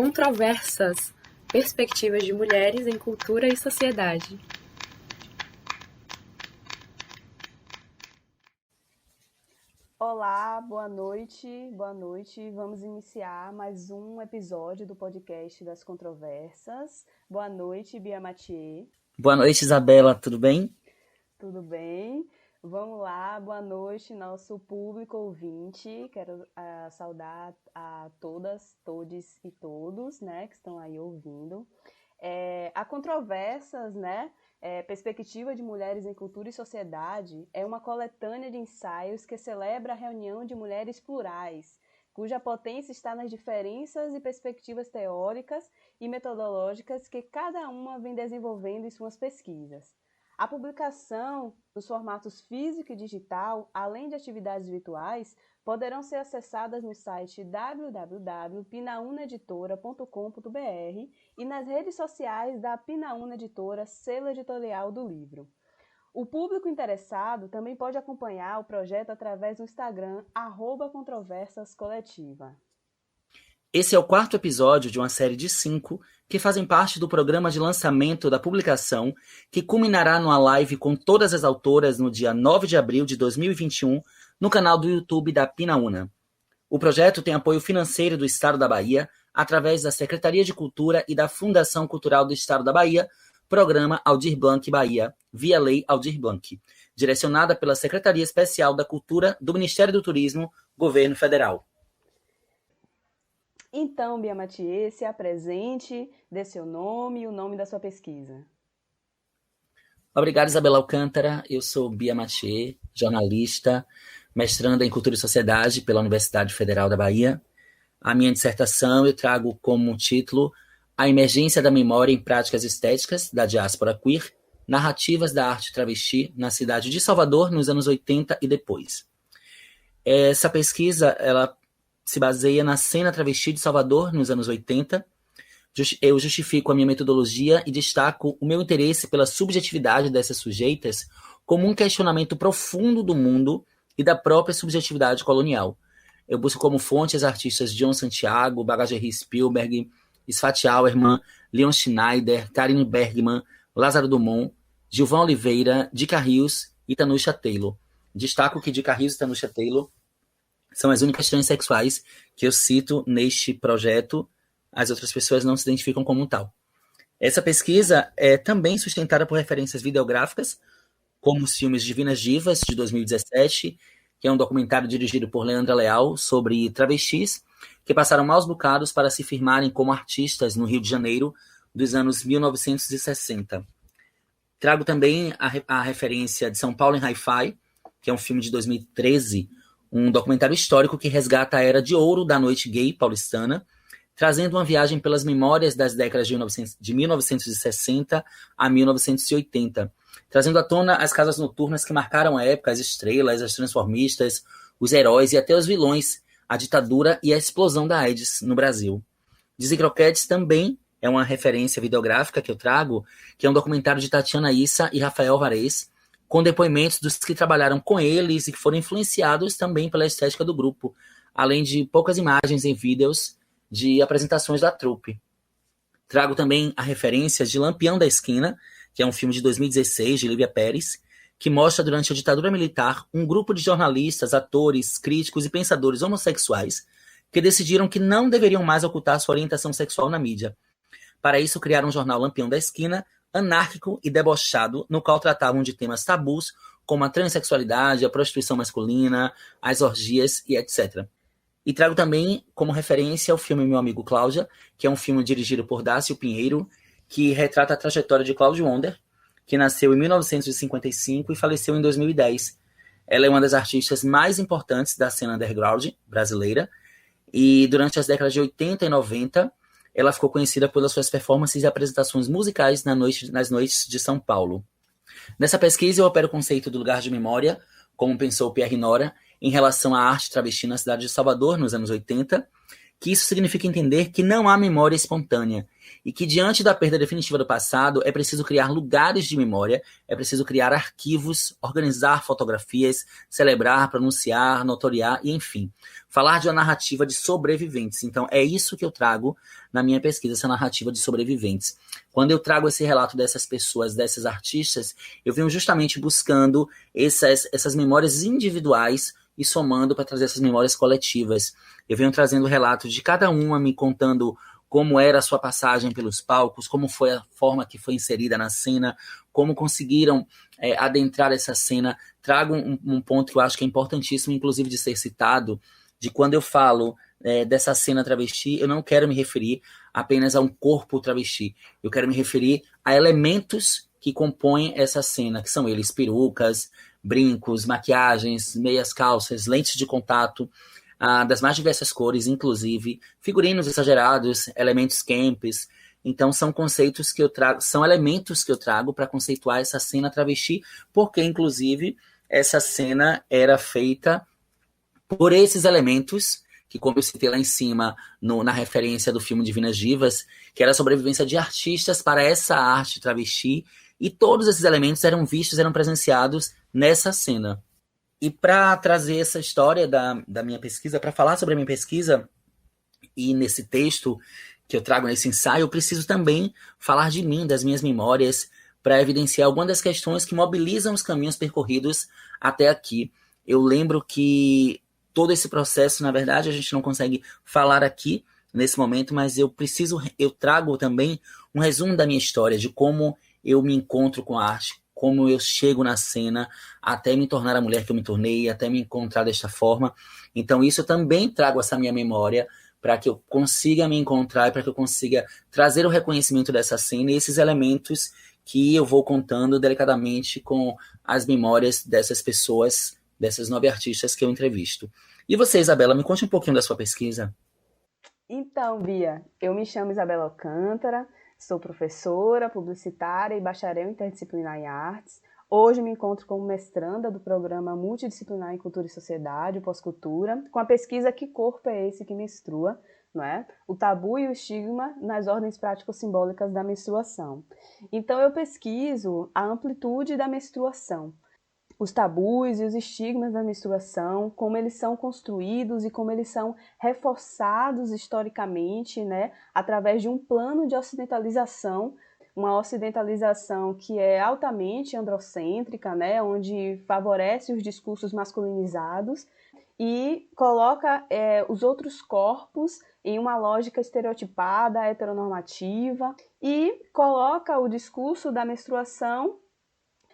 Controversas, perspectivas de mulheres em cultura e sociedade. Olá, boa noite. Vamos iniciar mais um episódio do podcast das Controversas. Boa noite, Bia Mathieu. Boa noite, Isabela, tudo bem? Tudo bem? Vamos lá, boa noite, nosso público ouvinte. Quero saudar a todas, todes e todos, né, que estão aí ouvindo. A Controversas, né, Perspectiva de Mulheres em Cultura e Sociedade, é uma coletânea de ensaios que celebra a reunião de mulheres plurais, cuja potência está nas diferenças e perspectivas teóricas e metodológicas que cada uma vem desenvolvendo em suas pesquisas. A publicação nos formatos físico e digital, além de atividades virtuais, poderão ser acessadas no site www.pinaúnaeditora.com.br e nas redes sociais da Pinaúna Editora, selo editorial do livro. O público interessado também pode acompanhar o projeto através do Instagram, @controversascoletiva. Esse é o quarto episódio de uma série de 5 que fazem parte do programa de lançamento da publicação, que culminará numa live com todas as autoras no dia 9 de abril de 2021, no canal do YouTube da Pinaúna. O projeto tem apoio financeiro do Estado da Bahia, através da Secretaria de Cultura e da Fundação Cultural do Estado da Bahia, Programa Aldir Blanc Bahia, via Lei Aldir Blanc, direcionada pela Secretaria Especial da Cultura do Ministério do Turismo, Governo Federal. Então, Bia Mathieu, se apresente, dê seu nome e o nome da sua pesquisa. Obrigado, Isabela Alcântara. Eu sou Bia Mathieu, jornalista, mestranda em Cultura e Sociedade pela Universidade Federal da Bahia. A minha dissertação eu trago como título A Emergência da Memória em Práticas Estéticas da Diáspora Queer, Narrativas da Arte Travesti na cidade de Salvador nos anos 80 e depois. Essa pesquisa, ela se baseia na cena travesti de Salvador nos anos 80. Eu justifico a minha metodologia e destaco o meu interesse pela subjetividade dessas sujeitas como um questionamento profundo do mundo e da própria subjetividade colonial. Eu busco como fonte as artistas John Santiago, Bagagerri Spielberg, Sfat Auermann, Leon Schneider, Karine Bergman, Lázaro Dumont, Gilvan Oliveira, Dica Rios e Tanusha Taylor. Destaco que Dica Rios e Tanusha Taylor são as únicas transexuais que eu cito neste projeto. As outras pessoas não se identificam como tal. Essa pesquisa é também sustentada por referências videográficas, como os filmes Divinas Divas, de 2017, que é um documentário dirigido por Leandra Leal sobre travestis que passaram maus bocados para se firmarem como artistas no Rio de Janeiro dos anos 1960. Trago também a referência de São Paulo em Hi-Fi, que é um filme de 2013, um documentário histórico que resgata a era de ouro da noite gay paulistana, trazendo uma viagem pelas memórias das décadas de 1960 a 1980, trazendo à tona as casas noturnas que marcaram a época, as estrelas, as transformistas, os heróis e até os vilões, a ditadura e a explosão da AIDS no Brasil. Dizzy Croquettes também é uma referência videográfica que eu trago, que é um documentário de Tatiana Issa e Rafael Varese, com depoimentos dos que trabalharam com eles e que foram influenciados também pela estética do grupo, além de poucas imagens em vídeos de apresentações da trupe. Trago também a referência de Lampião da Esquina, que é um filme de 2016, de Lívia Pérez, que mostra durante a ditadura militar um grupo de jornalistas, atores, críticos e pensadores homossexuais que decidiram que não deveriam mais ocultar sua orientação sexual na mídia. Para isso, criaram o jornal Lampião da Esquina, anárquico e debochado, no qual tratavam de temas tabus como a transexualidade, a prostituição masculina, as orgias e etc. E trago também como referência o filme Meu Amigo Cláudia, que é um filme dirigido por Dácio Pinheiro, que retrata a trajetória de Cláudia Wonder, que nasceu em 1955 e faleceu em 2010. Ela é uma das artistas mais importantes da cena underground brasileira, e durante as décadas de 80 e 90, ela ficou conhecida pelas suas performances e apresentações musicais nas noites de São Paulo. Nessa pesquisa, eu opero o conceito do lugar de memória, como pensou Pierre Nora, em relação à arte travesti na cidade de Salvador, nos anos 80, que isso significa entender que não há memória espontânea, e que diante da perda definitiva do passado é preciso criar lugares de memória, é preciso criar arquivos, organizar fotografias, celebrar, pronunciar, notoriar e, enfim, falar de uma narrativa de sobreviventes. Então, é isso que eu trago na minha pesquisa, essa narrativa de sobreviventes. Quando eu trago esse relato dessas pessoas, dessas artistas, eu venho justamente buscando essas memórias individuais e somando para trazer essas memórias coletivas. Eu venho trazendo relatos de cada uma, me contando como era a sua passagem pelos palcos, como foi a forma que foi inserida na cena, como conseguiram adentrar essa cena. Trago um ponto que eu acho que é importantíssimo, inclusive de ser citado, de quando eu falo dessa cena travesti, eu não quero me referir apenas a um corpo travesti, eu quero me referir a elementos que compõem essa cena, que são eles perucas, brincos, maquiagens, meias calças, lentes de contato, das mais diversas cores, inclusive figurinos exagerados, elementos camps. Então são conceitos que eu trago, são elementos que eu trago para conceituar essa cena travesti, porque inclusive essa cena era feita por esses elementos, que como eu citei lá em cima, na referência do filme Divinas Divas, que era a sobrevivência de artistas para essa arte travesti, e todos esses elementos eram vistos, eram presenciados nessa cena. E para trazer essa história da minha pesquisa, para falar sobre a minha pesquisa, e nesse texto que eu trago nesse ensaio, eu preciso também falar de mim, das minhas memórias, para evidenciar algumas das questões que mobilizam os caminhos percorridos até aqui. Eu lembro que todo esse processo, na verdade, a gente não consegue falar aqui nesse momento, mas eu trago também um resumo da minha história, de como eu me encontro com a arte, como eu chego na cena, até me tornar a mulher que eu me tornei, até me encontrar desta forma. Então isso eu também trago essa minha memória, para que eu consiga me encontrar e para que eu consiga trazer o reconhecimento dessa cena e esses elementos que eu vou contando delicadamente com as memórias dessas pessoas, dessas 9 artistas que eu entrevisto. E você, Isabela, me conte um pouquinho da sua pesquisa. Então, Bia, eu me chamo Isabela Alcântara, sou professora, publicitária e bacharel interdisciplinar em artes. Hoje me encontro como mestranda do programa multidisciplinar em Cultura e Sociedade, o Pós-Cultura, com a pesquisa Que Corpo é Esse que Menstrua? Não é? O tabu e o estigma nas ordens prático-simbólicas da menstruação. Então eu pesquiso a amplitude da menstruação, os tabus e os estigmas da menstruação, como eles são construídos e como eles são reforçados historicamente, né, através de um plano de ocidentalização, uma ocidentalização que é altamente androcêntrica, né, onde favorece os discursos masculinizados e coloca os outros corpos em uma lógica estereotipada, heteronormativa, e coloca o discurso da menstruação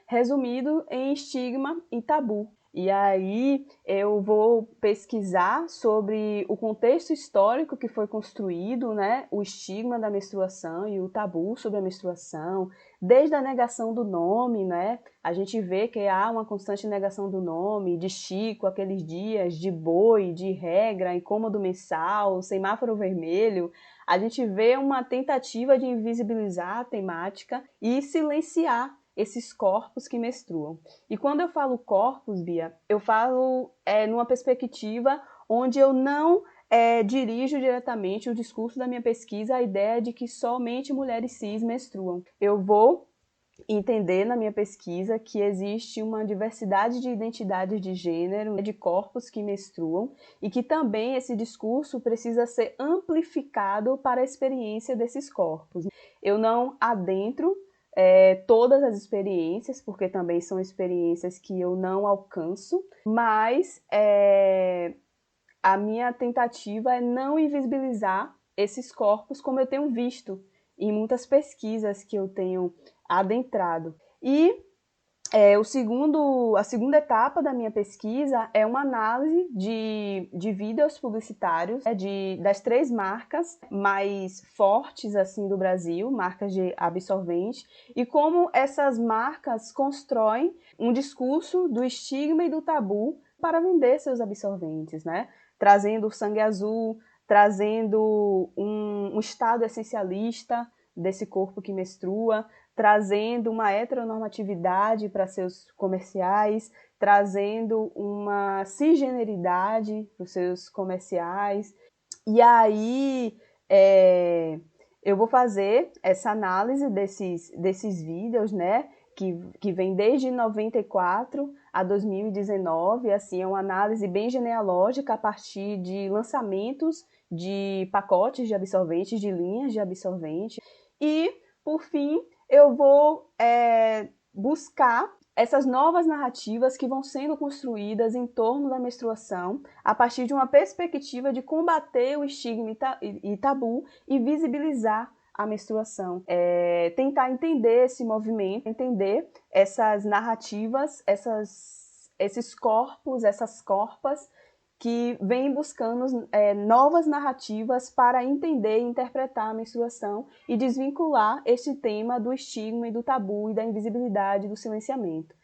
resumido em estigma e tabu. E aí eu vou pesquisar sobre o contexto histórico que foi construído, né, o estigma da menstruação e o tabu sobre a menstruação, desde a negação do nome, né, a gente vê que há uma constante negação do nome, de Chico, aqueles dias, de boi, de regra, incômodo mensal, semáforo vermelho. A gente vê uma tentativa de invisibilizar a temática e silenciar esses corpos que menstruam. E quando eu falo corpos, Bia, eu falo numa perspectiva onde eu não dirijo diretamente o discurso da minha pesquisa à ideia de que somente mulheres cis menstruam. Eu vou entender na minha pesquisa que existe uma diversidade de identidades de gênero, de corpos que menstruam, e que também esse discurso precisa ser amplificado para a experiência desses corpos. Eu não adentro todas as experiências, porque também são experiências que eu não alcanço, mas a minha tentativa é não invisibilizar esses corpos como eu tenho visto em muitas pesquisas que eu tenho adentrado. E a segunda etapa da minha pesquisa é uma análise de vídeos publicitários das 3 marcas mais fortes assim do Brasil, marcas de absorvente, e como essas marcas constroem um discurso do estigma e do tabu para vender seus absorventes, né? Trazendo o sangue azul, trazendo um estado essencialista desse corpo que menstrua, trazendo uma heteronormatividade para seus comerciais, trazendo uma cisgeneridade para os seus comerciais. E aí eu vou fazer essa análise desses vídeos, né, que vem desde 94 a 2019, assim, é uma análise bem genealógica a partir de lançamentos de pacotes de absorventes, de linhas de absorvente. E, por fim, eu vou buscar essas novas narrativas que vão sendo construídas em torno da menstruação a partir de uma perspectiva de combater o estigma e tabu e visibilizar a menstruação. Tentar entender esse movimento, entender essas narrativas, esses corpos, essas corpas que vêm buscando novas narrativas para entender e interpretar a menstruação e desvincular este tema do estigma e do tabu e da invisibilidade, do silenciamento.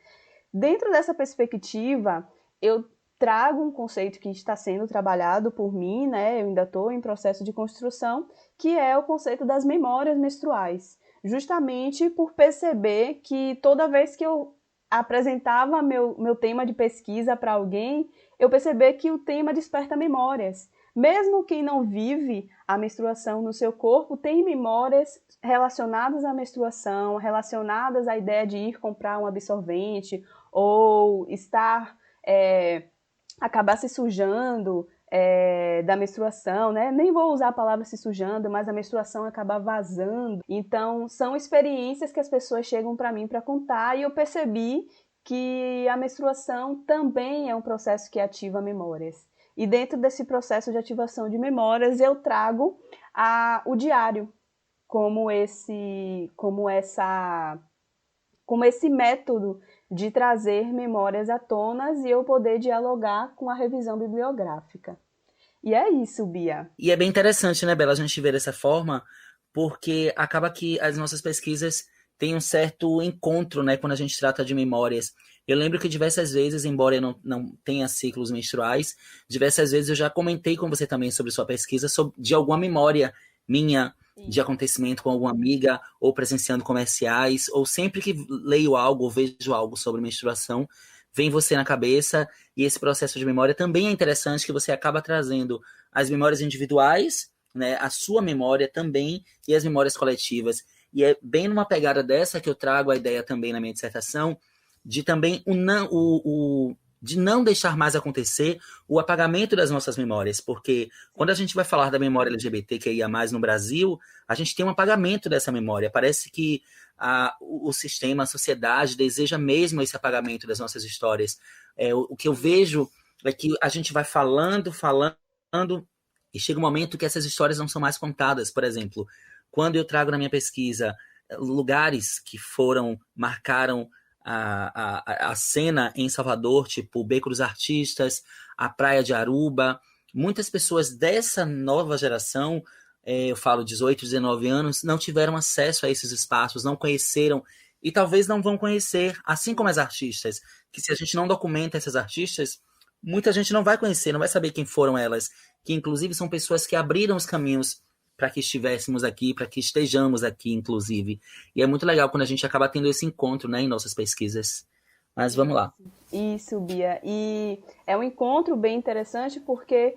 Dentro dessa perspectiva, eu trago um conceito que está sendo trabalhado por mim, né? Eu ainda estou em processo de construção, que é o conceito das memórias menstruais, justamente por perceber que toda vez que eu apresentava meu tema de pesquisa para alguém, eu percebi que o tema desperta memórias. Mesmo quem não vive a menstruação no seu corpo tem memórias relacionadas à menstruação, relacionadas à ideia de ir comprar um absorvente ou acabar se sujando da menstruação, né? Nem vou usar a palavra se sujando, mas a menstruação acabar vazando. Então, são experiências que as pessoas chegam para mim para contar e eu percebi que a menstruação também é um processo que ativa memórias. E dentro desse processo de ativação de memórias, eu trago o diário como esse método de trazer memórias à tona e eu poder dialogar com a revisão bibliográfica. E é isso, Bia. E é bem interessante, né, Bela, a gente ver dessa forma, porque acaba que as nossas pesquisas têm um certo encontro, né, quando a gente trata de memórias. Eu lembro que diversas vezes, embora eu não tenha ciclos menstruais, diversas vezes eu já comentei com você também sobre sua pesquisa, de alguma memória minha, de acontecimento com alguma amiga, ou presenciando comerciais, ou sempre que leio algo ou vejo algo sobre menstruação, vem você na cabeça, e esse processo de memória também é interessante, que você acaba trazendo as memórias individuais, né, a sua memória também, e as memórias coletivas. E é bem numa pegada dessa que eu trago a ideia também na minha dissertação, de também de não deixar mais acontecer o apagamento das nossas memórias, porque quando a gente vai falar da memória LGBTQIA+, no Brasil, a gente tem um apagamento dessa memória. Parece que o sistema, a sociedade deseja mesmo esse apagamento das nossas histórias. O que eu vejo é que a gente vai falando, e chega um momento que essas histórias não são mais contadas. Por exemplo, quando eu trago na minha pesquisa lugares que marcaram a cena em Salvador, tipo o Beco dos Artistas, a Praia de Aruba, muitas pessoas dessa nova geração, eu falo 18, 19 anos, não tiveram acesso a esses espaços, não conheceram e talvez não vão conhecer, assim como as artistas, que se a gente não documenta essas artistas, muita gente não vai conhecer, não vai saber quem foram elas, que inclusive são pessoas que abriram os caminhos para que estivéssemos aqui, para que estejamos aqui, inclusive. E é muito legal quando a gente acaba tendo esse encontro, né, em nossas pesquisas. Mas vamos lá. Isso, Bia. E é um encontro bem interessante porque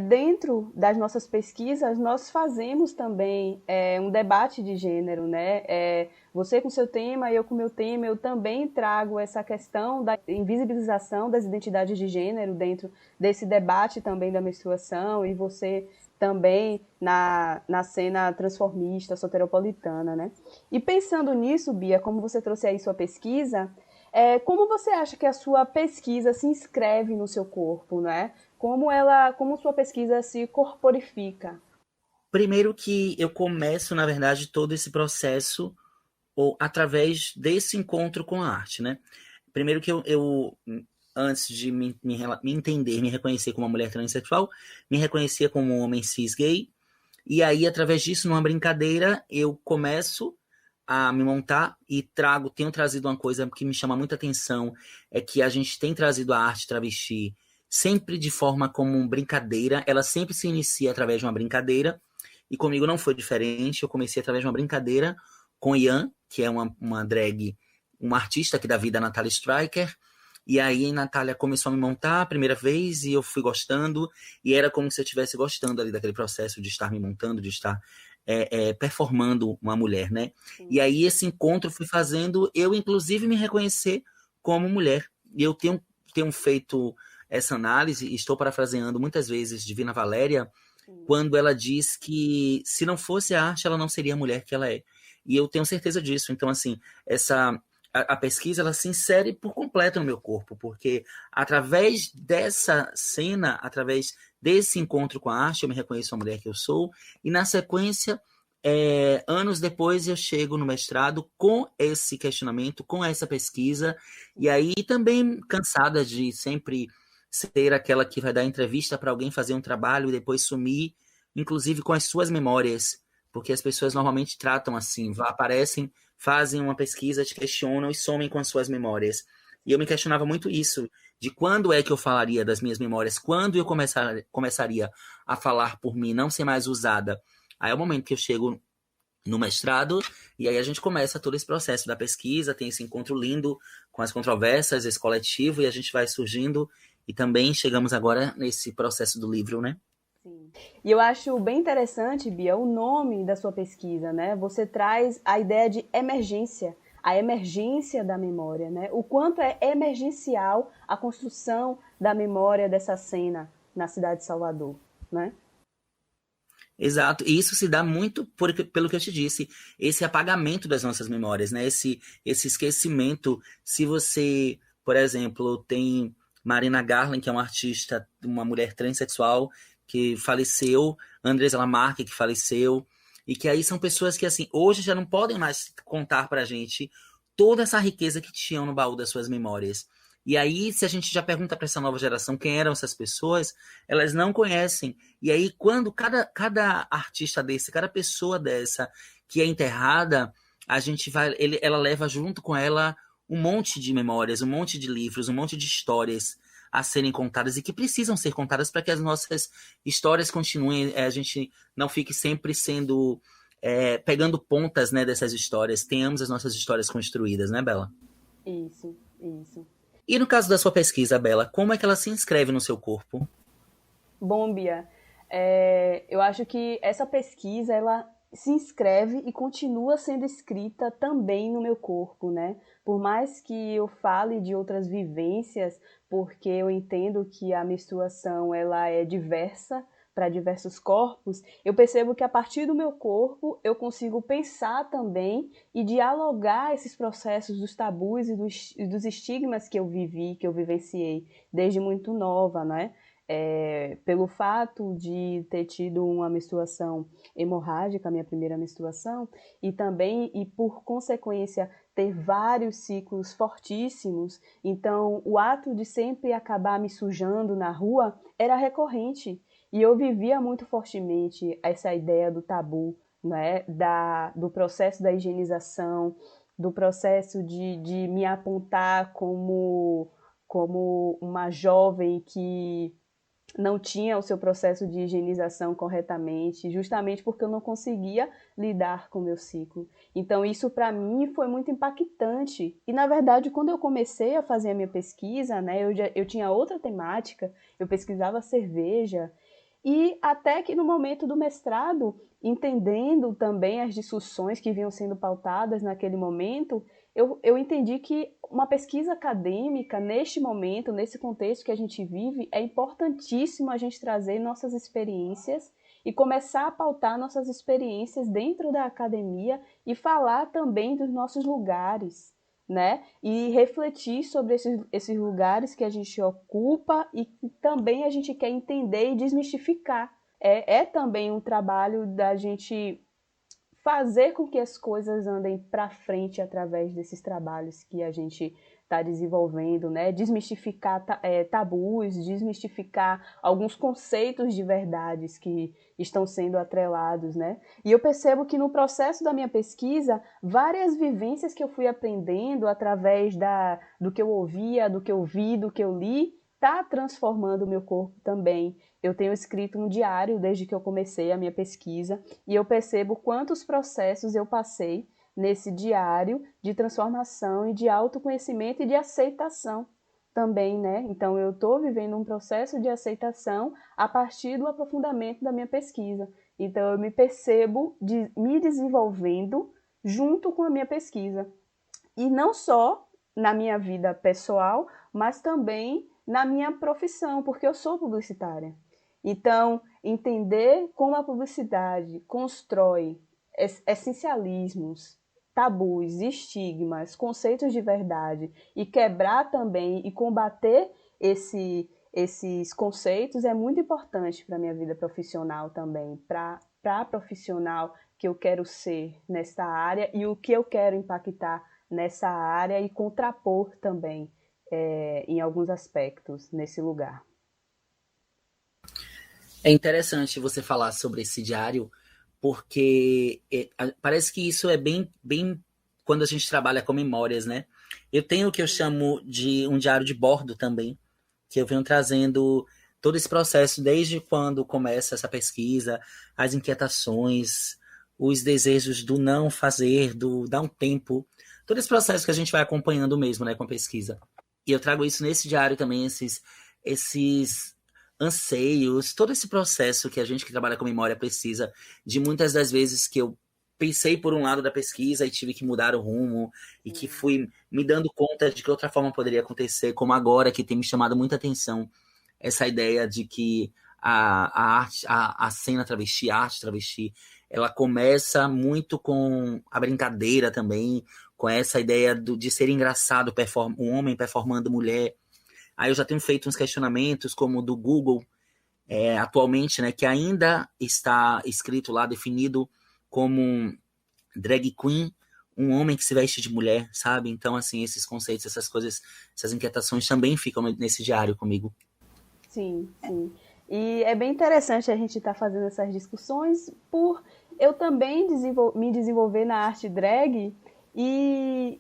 dentro das nossas pesquisas nós fazemos também um debate de gênero, né? Você com seu tema, eu com meu tema, eu também trago essa questão da invisibilização das identidades de gênero dentro desse debate também da menstruação e você também na cena transformista, soteropolitana, né? E pensando nisso, Bia, como você trouxe aí sua pesquisa, como você acha que a sua pesquisa se inscreve no seu corpo, né? Como sua pesquisa se corporifica? Primeiro que eu começo, na verdade, todo esse processo através desse encontro com a arte, né? Primeiro que eu antes de me entender, me reconhecer como uma mulher transexual, me reconhecia como um homem cis gay, e aí, através disso, numa brincadeira, eu começo a me montar e tenho trazido uma coisa que me chama muita atenção, é que a gente tem trazido a arte travesti sempre de forma como brincadeira, ela sempre se inicia através de uma brincadeira, e comigo não foi diferente, eu comecei através de uma brincadeira com Ian, que é uma drag, uma artista aqui da vida, a Natália Striker, e aí a Natália começou a me montar a primeira vez e eu fui gostando, e era como se eu estivesse gostando ali daquele processo de estar me montando, de estar performando uma mulher, né? Sim. E aí esse encontro foi fazendo eu, inclusive, me reconhecer como mulher. E eu tenho feito essa análise, e estou parafraseando muitas vezes Divina Valéria, Sim. quando ela diz que se não fosse a arte, ela não seria a mulher que ela é. E eu tenho certeza disso. Então, assim, a pesquisa, ela se insere por completo no meu corpo, porque através dessa cena, através desse encontro com a arte, eu me reconheço a mulher que eu sou, e na sequência, anos depois, eu chego no mestrado com esse questionamento, com essa pesquisa, e aí também cansada de sempre ser aquela que vai dar entrevista para alguém fazer um trabalho e depois sumir, inclusive com as suas memórias, porque as pessoas normalmente tratam assim, aparecem, fazem uma pesquisa, te questionam e somem com as suas memórias. E eu me questionava muito isso, de quando é que eu falaria das minhas memórias, quando eu começaria a falar por mim, não ser mais usada. Aí é o momento que eu chego no mestrado, e aí a gente começa todo esse processo da pesquisa, tem esse encontro lindo com as controvérsias, esse coletivo, e a gente vai surgindo, e também chegamos agora nesse processo do livro, né? Sim. E eu acho bem interessante, Bia, o nome da sua pesquisa, né? Você traz a ideia de emergência, a emergência da memória, né? O quanto é emergencial a construção da memória dessa cena na cidade de Salvador, né? Exato, e isso se dá muito pelo que eu te disse, esse apagamento das nossas memórias, né? Esse esquecimento. Se você, por exemplo, tem Marina Garland, que é uma artista, uma mulher transexual que faleceu, Andresa Lamarque, que faleceu, e que aí são pessoas que, assim, hoje já não podem mais contar pra gente toda essa riqueza que tinham no baú das suas memórias. E aí, se a gente já pergunta para essa nova geração quem eram essas pessoas, elas não conhecem. E aí, quando cada artista desse, cada pessoa dessa que é enterrada, a gente ela leva junto com ela um monte de memórias, um monte de livros, um monte de histórias a serem contadas e que precisam ser contadas para que as nossas histórias continuem, a gente não fique sempre sendo pegando pontas, né, dessas histórias, tenhamos as nossas histórias construídas, né, Bela? Isso, isso. E no caso da sua pesquisa, Bela, como é que ela se inscreve no seu corpo? Bom, Bia, eu acho que essa pesquisa, ela se inscreve e continua sendo escrita também no meu corpo, né? Por mais que eu fale de outras vivências, porque eu entendo que a menstruação, ela é diversa para diversos corpos, eu percebo que a partir do meu corpo eu consigo pensar também e dialogar esses processos dos tabus e dos estigmas que eu vivi, que eu vivenciei desde muito nova, né? Pelo fato de ter tido uma menstruação hemorrágica, a minha primeira menstruação, e também, e por consequência, ter vários ciclos fortíssimos, então o ato de sempre acabar me sujando na rua era recorrente, e eu vivia muito fortemente essa ideia do tabu, né? Do processo da higienização, do processo de me apontar como uma jovem que não tinha o seu processo de higienização corretamente, justamente porque eu não conseguia lidar com o meu ciclo. Então, isso para mim foi muito impactante. E, na verdade, quando eu comecei a fazer a minha pesquisa, né, eu tinha outra temática, eu pesquisava cerveja, e até que no momento do mestrado, entendendo também as discussões que vinham sendo pautadas naquele momento, eu entendi que uma pesquisa acadêmica, neste momento, nesse contexto que a gente vive, é importantíssimo a gente trazer nossas experiências e começar a pautar nossas experiências dentro da academia e falar também dos nossos lugares, né? E refletir sobre esses lugares que a gente ocupa e que também a gente quer entender e desmistificar. É também um trabalho da gente fazer com que as coisas andem para frente através desses trabalhos que a gente está desenvolvendo, né? Desmistificar tabus, desmistificar alguns conceitos de verdades que estão sendo atrelados, né? E eu percebo que no processo da minha pesquisa, várias vivências que eu fui aprendendo através do que eu ouvia, do que eu vi, do que eu li, está transformando o meu corpo também. Eu tenho escrito um diário desde que eu comecei a minha pesquisa e eu percebo quantos processos eu passei nesse diário de transformação e de autoconhecimento e de aceitação, também, né? Então, eu estou vivendo um processo de aceitação a partir do aprofundamento da minha pesquisa. Então, eu me percebo me desenvolvendo junto com a minha pesquisa. E não só na minha vida pessoal, mas também na minha profissão, porque eu sou publicitária. Então, entender como a publicidade constrói essencialismos, tabus, estigmas, conceitos de verdade e quebrar também e combater esses conceitos é muito importante para a minha vida profissional também, para a profissional que eu quero ser nessa área e o que eu quero impactar nessa área e contrapor também em alguns aspectos nesse lugar. É interessante você falar sobre esse diário, porque parece que isso é bem quando a gente trabalha com memórias, né? Eu tenho o que eu chamo de um diário de bordo também, que eu venho trazendo todo esse processo desde quando começa essa pesquisa, as inquietações, os desejos do não fazer, do dar um tempo, todo esse processo que a gente vai acompanhando mesmo, né, com a pesquisa. E eu trago isso nesse diário também, esses anseios, todo esse processo que a gente que trabalha com memória precisa, de muitas das vezes que eu pensei por um lado da pesquisa e tive que mudar o rumo, e que fui me dando conta de que outra forma poderia acontecer, como agora, que tem me chamado muita atenção, essa ideia de que a arte, a cena travesti, a arte travesti, ela começa muito com a brincadeira também, com essa ideia de ser engraçado um homem performando mulher. Aí eu já tenho feito uns questionamentos, como o do Google, atualmente, né, que ainda está escrito lá, definido como drag queen, um homem que se veste de mulher, sabe? Então, assim, esses conceitos, essas coisas, essas inquietações também ficam nesse diário comigo. Sim, sim. E é bem interessante a gente estar fazendo essas discussões por eu também me desenvolver na arte drag e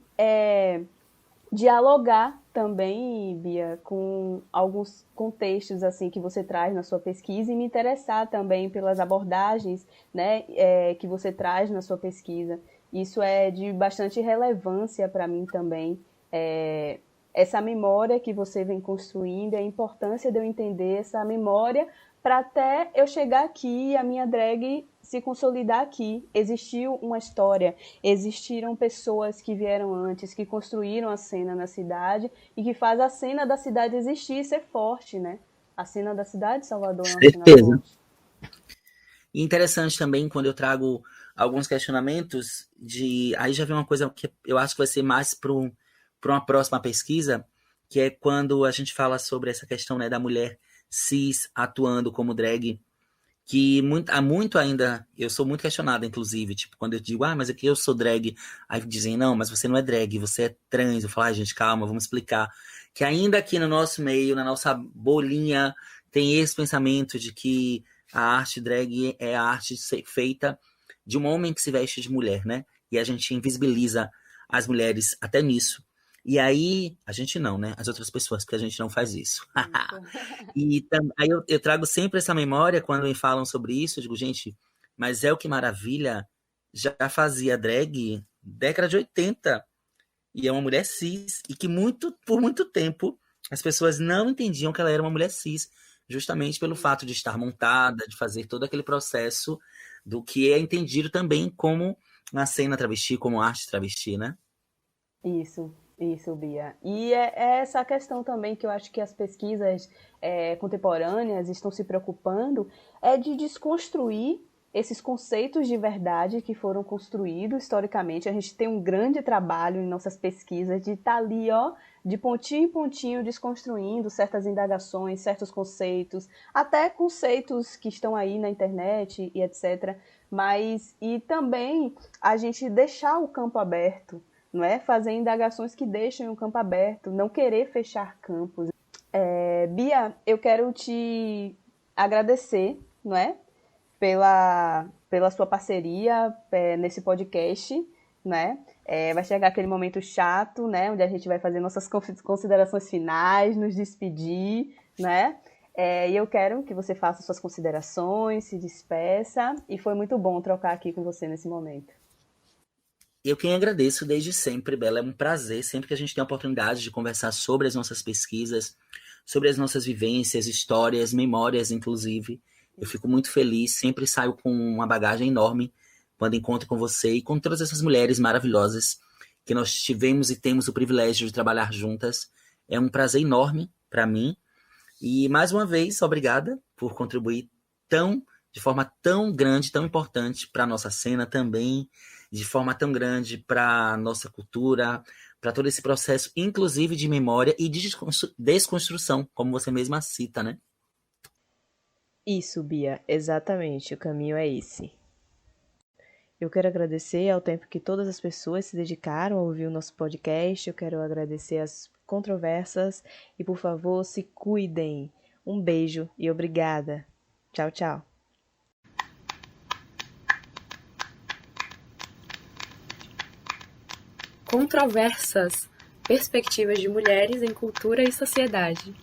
dialogar também, Bia, com alguns contextos assim que você traz na sua pesquisa e me interessar também pelas abordagens, né, que você traz na sua pesquisa. Isso é de bastante relevância para mim também. Essa memória que você vem construindo, a importância de eu entender essa memória para até eu chegar aqui e a minha drag se consolidar aqui. Existiu uma história, existiram pessoas que vieram antes, que construíram a cena na cidade e que faz a cena da cidade existir e ser forte, né? A cena da cidade de Salvador é uma cena forte. E interessante também quando eu trago alguns questionamentos aí já vem uma coisa que eu acho que vai ser mais para uma próxima pesquisa, que é quando a gente fala sobre essa questão, né, da mulher cis atuando como drag, que há muito ainda, eu sou muito questionada, inclusive, tipo, quando eu digo, mas aqui eu sou drag, aí dizem, não, mas você não é drag, você é trans. Eu falo, gente, calma, vamos explicar. Que ainda aqui no nosso meio, na nossa bolinha, tem esse pensamento de que a arte drag é a arte feita de um homem que se veste de mulher, né? E a gente invisibiliza as mulheres até nisso. E aí, a gente não, né? As outras pessoas, porque a gente não faz isso. E aí eu trago sempre essa memória quando me falam sobre isso. Eu digo, gente, mas é o que maravilha, já fazia drag década de 80. E é uma mulher cis. E que por muito tempo as pessoas não entendiam que ela era uma mulher cis. Justamente pelo fato de estar montada, de fazer todo aquele processo do que é entendido também como a cena travesti, como arte travesti, né? Isso, Bia. E é essa questão também que eu acho que as pesquisas contemporâneas estão se preocupando, é de desconstruir esses conceitos de verdade que foram construídos historicamente. A gente tem um grande trabalho em nossas pesquisas de estar ali, de pontinho em pontinho, desconstruindo certas indagações, certos conceitos, até conceitos que estão aí na internet e etc. E também a gente deixar o campo aberto, não é? Fazer indagações que deixem o campo aberto, não querer fechar campos. Bia, eu quero te agradecer, não é? Pela sua parceria nesse podcast, né? Vai chegar aquele momento chato, né? Onde a gente vai fazer nossas considerações finais, nos despedir, né? E eu quero que você faça suas considerações, se despeça, e foi muito bom trocar aqui com você nesse momento. Eu quem agradeço desde sempre, Bela. É um prazer sempre que a gente tem a oportunidade de conversar sobre as nossas pesquisas, sobre as nossas vivências, histórias, memórias, inclusive. Eu fico muito feliz, sempre saio com uma bagagem enorme quando encontro com você e com todas essas mulheres maravilhosas que nós tivemos e temos o privilégio de trabalhar juntas. É um prazer enorme para mim. E, mais uma vez, obrigada por contribuir de forma tão grande, tão importante para a nossa cena também, de forma tão grande para a nossa cultura, para todo esse processo, inclusive de memória e de desconstrução, como você mesma cita, né? Isso, Bia, exatamente, o caminho é esse. Eu quero agradecer ao tempo que todas as pessoas se dedicaram a ouvir o nosso podcast, eu quero agradecer as controvérsias e, por favor, se cuidem. Um beijo e obrigada. Tchau, tchau. Controversas, perspectivas de mulheres em cultura e sociedade.